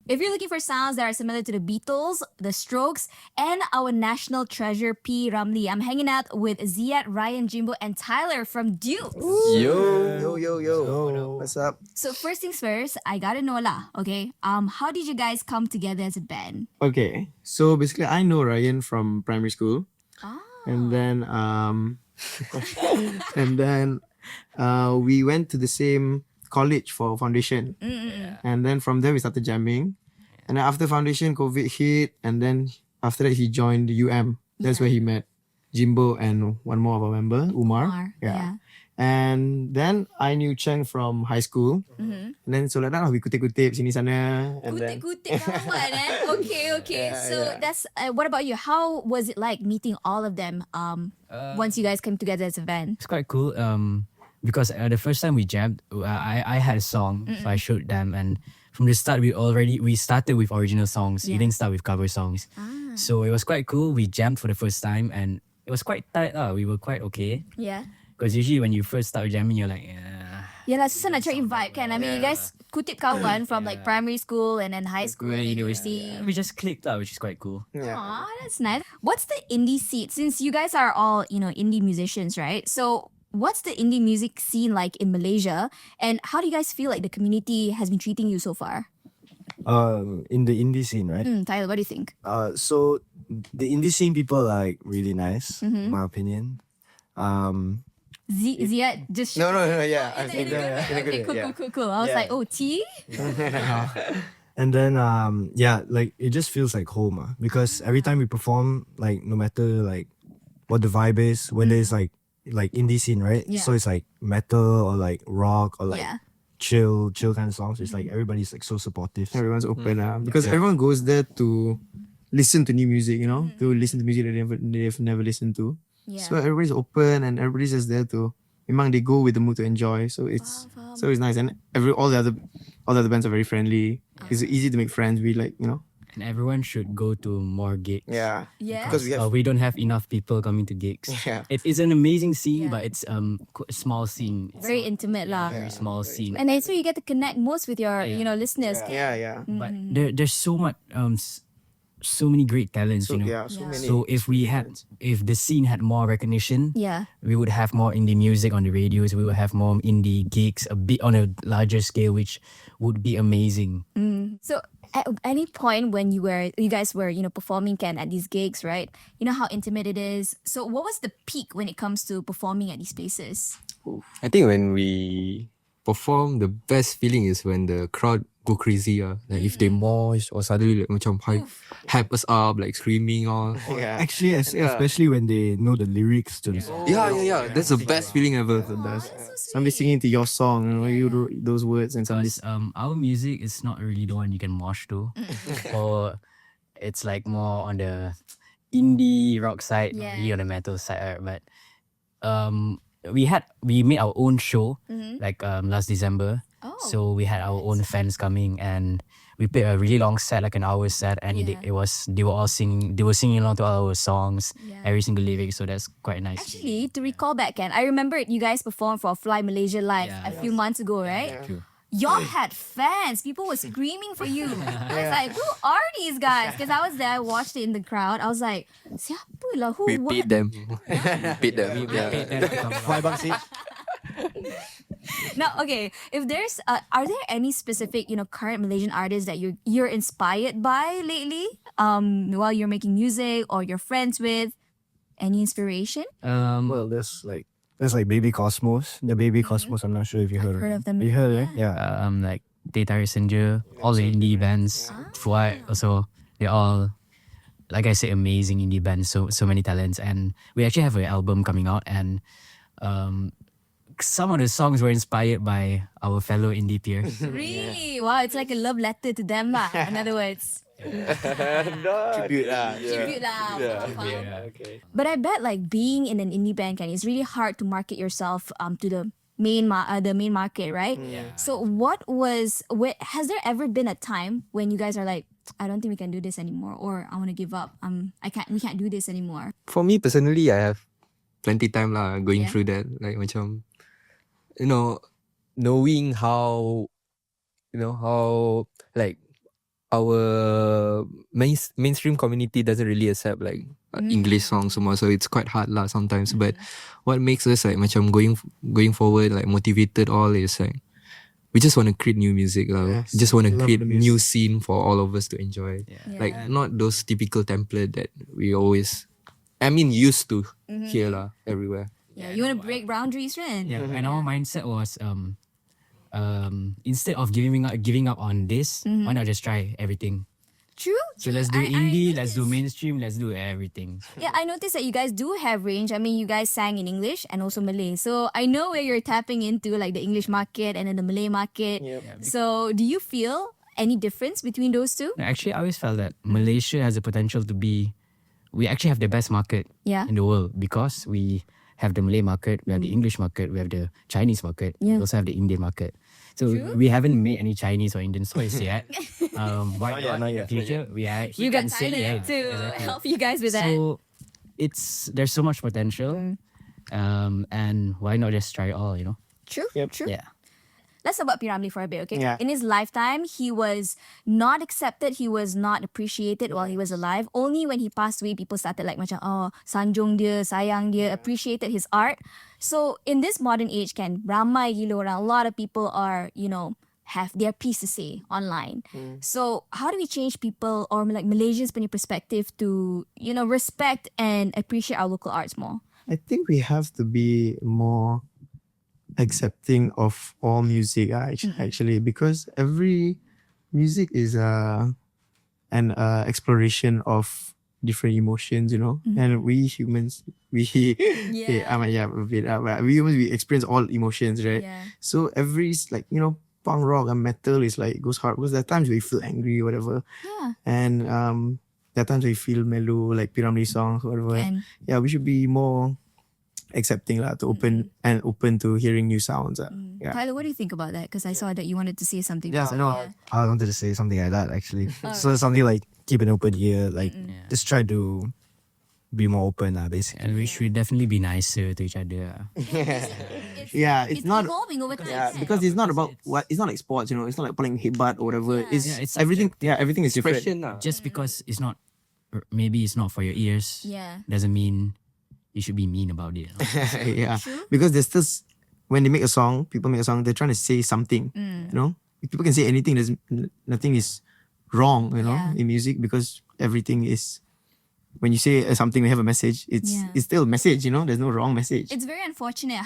If you're looking for sounds that are similar to the Beatles, the Strokes, and our national treasure P. Ramlee, I'm hanging out with Ziad, Ryan, Jimbo, and Tyler from Dukes. Yo. What's up? So first things first, I gotta know lah, okay? How did you guys come together as a band? Okay. So basically I know Ryan from primary school. Ah. And then we went to the same college for foundation. And then from there we started jamming. And then after foundation, COVID hit, and then after that he joined UM. That's where he met Jimbo and one more of our member, Umar. Yeah. And then I knew Cheng from high school. And then so like that we kutip-kutip sini sana. And then Kutik-kutik kawan eh? Okay. So that's, what about you? How was it like meeting all of them once you guys came together as a band? It's quite cool. Because the first time we jammed, I had a song, so I showed them, and from the start we started with original songs. We didn't start with cover songs. So it was quite cool. We jammed for the first time, and it was quite tight. We were quite okay. Yeah. Because usually when you first start jamming, you're like, Yeah lah, susah nak cari vibe kan. I mean, you guys kutip kawan from like primary school and then high school and university. we just clicked out, which is quite cool. Aw, that's nice. What's the indie scene? Since you guys are all, indie musicians, right? So what's the indie music scene like in Malaysia? And how do you guys feel like the community has been treating you so far? In the indie scene, right? Tyler, what do you think? So the indie scene people are like really nice, in my opinion. Ziad just... No, yeah. I Okay, think cool. I was like, oh, tea? And then like it just feels like home, because every time we perform, like no matter like what the vibe is, whether it's like indie scene, right? Yeah. So it's like metal or like rock or like Yeah. chill kind of songs. It's like everybody's like so supportive. Everyone's open because everyone goes there to listen to new music, to listen to music that they've never listened to. Yeah. So everybody's open and everybody's just there to. Memang they go with the mood to enjoy. So it's nice, and all the other bands are very friendly. It's easy to make friends. We like And everyone should go to more gigs. Yeah. Because we don't have enough people coming to gigs. Yeah. It is an amazing scene, but it's a small scene. It's very intimate lah. a very small scene. And that's where you get to connect most with your, listeners. Yeah. But there's so much, so many great talents, So many. So if the scene had more recognition, Yeah. we would have more indie music on the radios. We would have more indie gigs, a bit on a larger scale, which would be amazing. So at any point when you guys were performing at these gigs, right? You know how intimate it is. So what was the peak when it comes to performing at these places? I think when we perform, the best feeling is when the crowd go crazy. Like if they mosh or suddenly like macam hype us up, like screaming or Yeah. Actually, especially when they know the lyrics to the song. yeah. That's the best feeling ever. Somebody singing to your song, you wrote those words, and somebody. Because our music is not really the one you can mosh to, or it's like more on the indie rock side, not really on the metal side. But we made our own show like last December. So we had our own fans coming, and we played a really long set, like an hour set, and they were singing along to all our songs, every single lyric. So that's quite nice. Actually, to recall back, I remember you guys performed for Fly Malaysia Live a few months ago, right? True. Y'all had fans. People were screaming for you. I was like, who are these guys? Because I was there, I watched it in the crowd. I was like, siapa lah? Who? We what? paid them. Paid them. We paid them to come. $5 each. Now, okay, if there's, are there any specific, current Malaysian artists that you're inspired by lately, while you're making music or you're friends with? Any inspiration? Well, there's like Baby Cosmos. The Baby Cosmos, I'm not sure if you heard heard of them. You heard, right? Yeah. Like Data Messenger, all the indie bands. Fuad also, they're all, like I said, amazing indie bands. So many talents, and we actually have an album coming out, and some of the songs were inspired by our fellow indie peers. Really? Wow, it's like a love letter to them lah. In other words. Tribute lah. Tribute lah. Yeah, okay. But I bet like being in an indie band, it's really hard to market yourself to the main market, right? So has there ever been a time when you guys are like, I don't think we can do this anymore, or I want to give up. We can't do this anymore. For me personally, I have plenty time lah going through that. Like macam, knowing how like our mainstream community doesn't really accept like English songs semua, so it's quite hard lah sometimes. But what makes us like macam going forward, like motivated all is like we just want to create new music lah. Yes, Just want to love create the music. new scene for all of us to enjoy. Yeah. Like not those typical template that we always, used to hear lah everywhere. Yeah, you want to break boundaries, right? Yeah, and our mindset was instead of giving up on this, why not just try everything? True. So let's do indie, let's do mainstream, let's do everything. Yeah, I noticed that you guys do have range. I mean, you guys sang in English and also Malay. So I know where you're tapping into, like the English market and then the Malay market. So do you feel any difference between those two? Actually, I always felt that Malaysia has the potential to be, we actually have the best market Yeah. in the world because we have the Malay market, we have the English market, we have the Chinese market, we Yeah. also have the Indian market. So we haven't made any Chinese or Indian songs yet. Why Not in yet. the future? You got Thailand to help you guys with that. So there's so much potential, and why not just try it all? True. True. Yeah. Let's talk about P. Ramlee for a bit, okay? Yeah. In his lifetime, he was not accepted, he was not appreciated while he was alive. Only when he passed away, people started like macam, oh, sanjung dia, sayang dia, appreciated his art. So in this modern age, kan, ramai gila orang, a lot of people are, have their piece to say online. So how do we change people or like Malaysians' perspective to, respect and appreciate our local arts more? I think we have to be more accepting of all music actually, because every music is an exploration of different emotions, and we humans we we experience all emotions, right? Yeah. So every punk rock and metal is like goes hard because there are times where you feel angry or whatever, Yeah. and there are times where you feel mellow, like P. Ramlee songs or whatever. And We should be more accepting to open to hearing new sounds. Yeah. Tyler, what do you think about that? Because I saw that you wanted to say something. Yeah, So, no, I wanted to say something like that actually. So something like keep an open ear, like just try to be more open, basically. And we should definitely be nicer to each other. It's not. evolving over time. Yeah, right? because it's not about it's not like sports, it's not like playing headbutt or whatever. Yeah. It's everything. Yeah, everything is different. Expression lah. Just because it's not, maybe it's not for your ears, Yeah. doesn't mean you should be mean about it. Yeah, because there's still when they make a song, people make a song, they're trying to say something. If people can say anything, there's nothing is wrong, Yeah. in music, because everything is. When you say something, we have a message. It's still a message, There's no wrong message. It's very unfortunate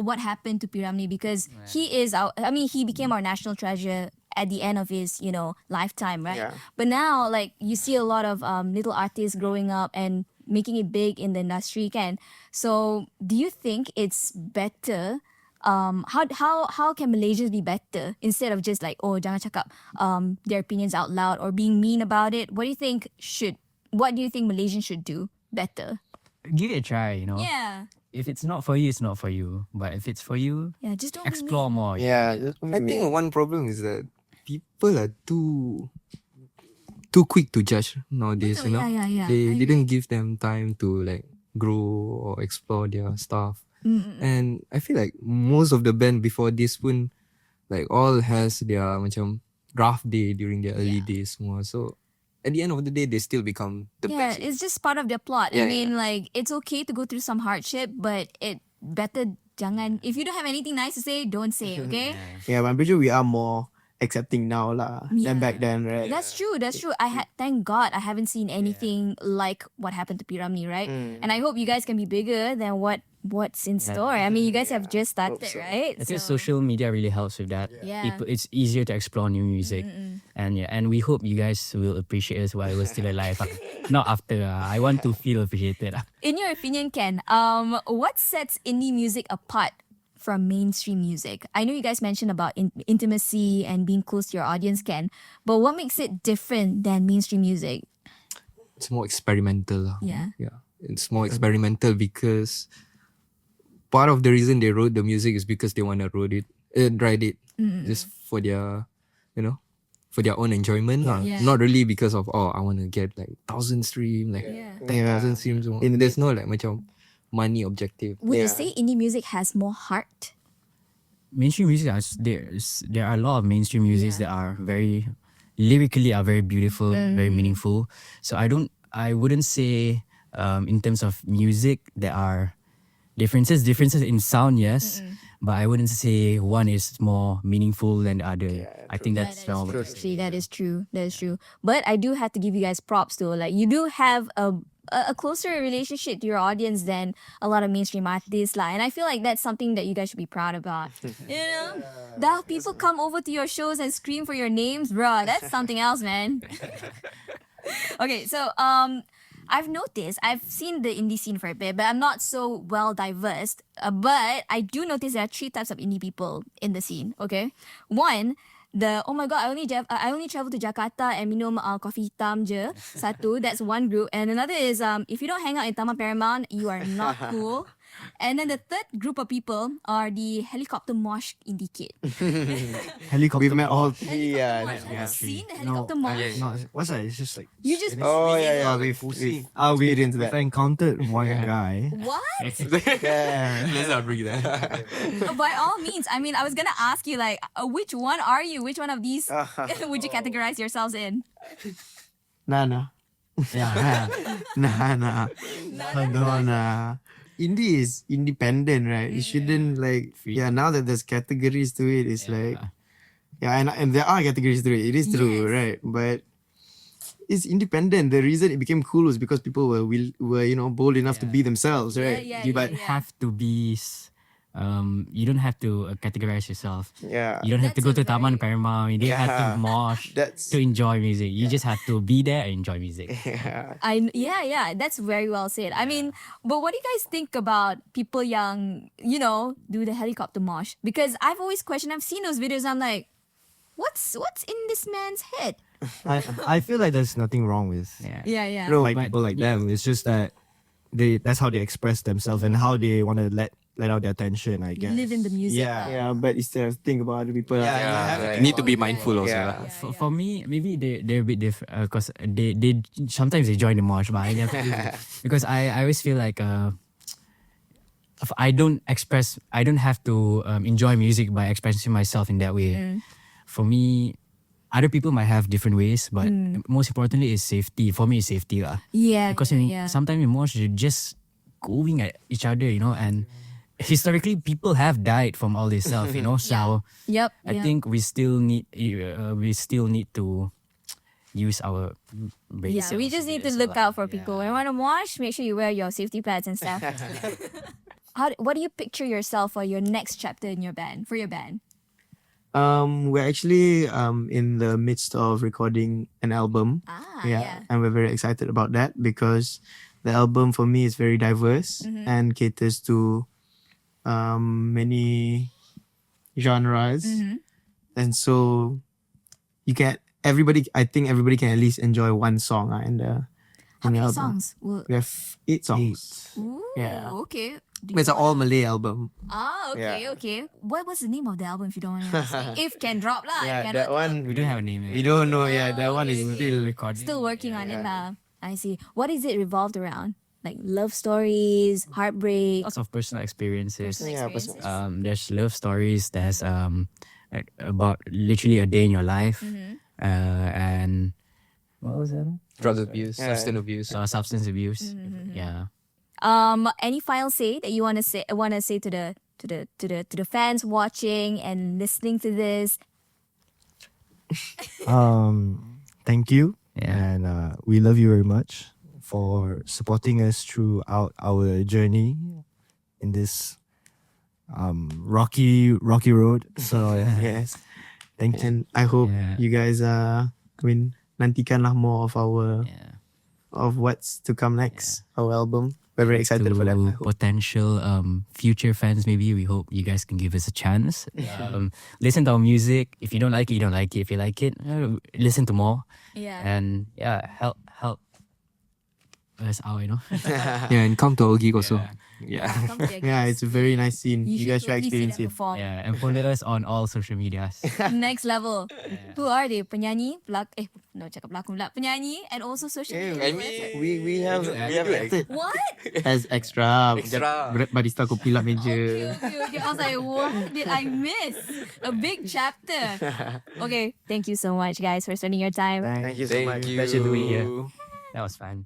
what happened to P. Ramlee because he he became our national treasure at the end of his, lifetime, right? Yeah. But now, like, you see a lot of little artists growing up and making it big in the industry, can. So, do you think it's better? How can Malaysians be better instead of just like, oh, jangan cakap their opinions out loud or being mean about it? What do you think Malaysians should do better? Give it a try, Yeah. If it's not for you, it's not for you. But if it's for you, Yeah, just don't explore more. Yeah, I think one problem is that people are too quick to judge nowadays. Yeah. They didn't give them time to like grow or explore their stuff. And I feel like most of the band before this pun like all has their macam rough day during their early days semua. So at the end of the day, they still become the best. It's just part of their plot. I mean, like, it's okay to go through some hardship, but it better jangan. If you don't have anything nice to say, don't say, okay? Yeah, but I'm pretty sure we are more accepting now than back then, right? That's true. Thank God I haven't seen anything like what happened to P. Ramlee, right? And I hope you guys can be bigger than what's in store. I mean, you guys have just started, right? I think social media really helps with that. Yeah. It's easier to explore new music, and we hope you guys will appreciate us while we're still alive. Not after. I want to feel appreciated. In your opinion, Ken, what sets indie music apart from mainstream music? I know you guys mentioned about intimacy and being close to your audience, Ken, but what makes it different than mainstream music? It's more experimental. Yeah. It's more experimental because part of the reason they wrote the music is because they want to write it just for their, for their own enjoyment. Yeah. Not really because of, I want to get like 1,000 streams, like 10,000 streams. There's no like macam money objective. Would you say indie music has more heart? Mainstream music, there are a lot of mainstream musics that are very lyrically are very beautiful, very meaningful. So I wouldn't say in terms of music there are differences in sound, yes, but I wouldn't say one is more meaningful than the other. I think that's all. Actually, that is true. That is true. But I do have to give you guys props though. Like you do have a closer relationship to your audience than a lot of mainstream artists, lah. And I feel like that's something that you guys should be proud about. You know, that people come over to your shows and scream for your names, bruh. That's something else, man. Okay, so I've noticed, I've seen the indie scene for a bit, but I'm not so well diverse. But I do notice there are three types of indie people in the scene. Okay, one, oh my god, I only travel to Jakarta and minum coffee hitam je. Satu, that's one group, and another is if you don't hang out in Taman Paramount, you are not cool. And then the third group of people are the helicopter mosh indie kid. Helicopter. We've met all three. Have you seen the helicopter mosh? No, what's that? It's just like You just Oh yeah, we've experienced I that. encountered one guy. what? Let's not bring that. By all means, I mean, I was gonna ask you like, which one are you? Which one of these would you categorize yourselves in? Nah. Yeah. Nah. No. Indie is independent, right? It shouldn't like now that there's categories to it, it's like and there are categories to it. It is true, Yes. right? But it's independent. The reason it became cool was because people were bold enough to be themselves, right? You don't have to be. You don't have to categorize yourself. Yeah. You don't have to That's go a to Taman Paramount. You don't have to mosh That's to enjoy music. You just have to be there and enjoy music. yeah. That's very well said. I mean, but what do you guys think about people young, do the helicopter mosh? Because I've always questioned, I've seen those videos, I'm like, what's in this man's head? I feel like there's nothing wrong with Yeah. No, like people like them. It's just that that's how they express themselves and how they want to let out their tension, I guess. Live in the music. yeah, but instead of think about other people. You need to be mindful also. Yeah. lah. For me, maybe they're a bit different because they sometimes they join the mosh, but I never do. Because I always feel like if I don't have to enjoy music by expressing myself in that way. For me, other people might have different ways, but most importantly is safety. For me, it's safety lah. Yeah. Because yeah. sometimes in mosh you're just going at each other, and historically people have died from all this stuff, So Yep. I think we still need to use our brains. Yeah, we just need to look out for people. When you want to mosh, make sure you wear your safety pads and stuff. What do you picture yourself for your next chapter in your band, for your band? We're actually in the midst of recording an album. Yeah. And we're very excited about that because the album for me is very diverse and caters to many genres. And so I think everybody can at least enjoy one song in the How many album. songs? We have 8 songs. Ooh, Yeah. okay. It's an all Malay album. Okay. What was the name of the album if you don't want to say? If can drop lah. Yeah, Cannot that drop. one We don't have a name. we don't know. Yeah, that one is still recording. Still working on it lah. I see. What is it revolved around? Like love stories, heartbreak. Lots of personal experiences. Personal Yeah, personal experiences. There's love stories. There's like about literally a day in your life, and what was that? Drug abuse, Yeah. substance abuse. Substance abuse. Yeah. Any final say that you want to say to the fans watching and listening to this? Thank you. Yeah. And we love you very much for supporting us throughout our journey in this rocky road. So Yes. thank you. And I hope Yeah. you guys nantikanlah more of our Yeah. of what's to come next. Our album. We're very excited for that. I hope. Potential future fans, maybe we hope you guys can give us a chance. Listen to our music. If you don't like it, you don't like it. If you like it, listen to more. Yeah. And help us out, Yeah, and come to our gig also. Yeah. Come to your Yeah, gigs. it's a very nice scene. You guys should totally see experience them it. perform. Yeah, and follow us on all social medias. Next level. Who are they? Penyanyi, cakap pelakon pula. Penyanyi and also social media. influencer. We have acted What? as extra. Extra. Barista kopi lap meja. Okay. I was like, what did I miss? A big chapter. Okay, thank you so much, guys, for spending your time. Thank you so much. Thank you. Pleasure to be here. That was fun.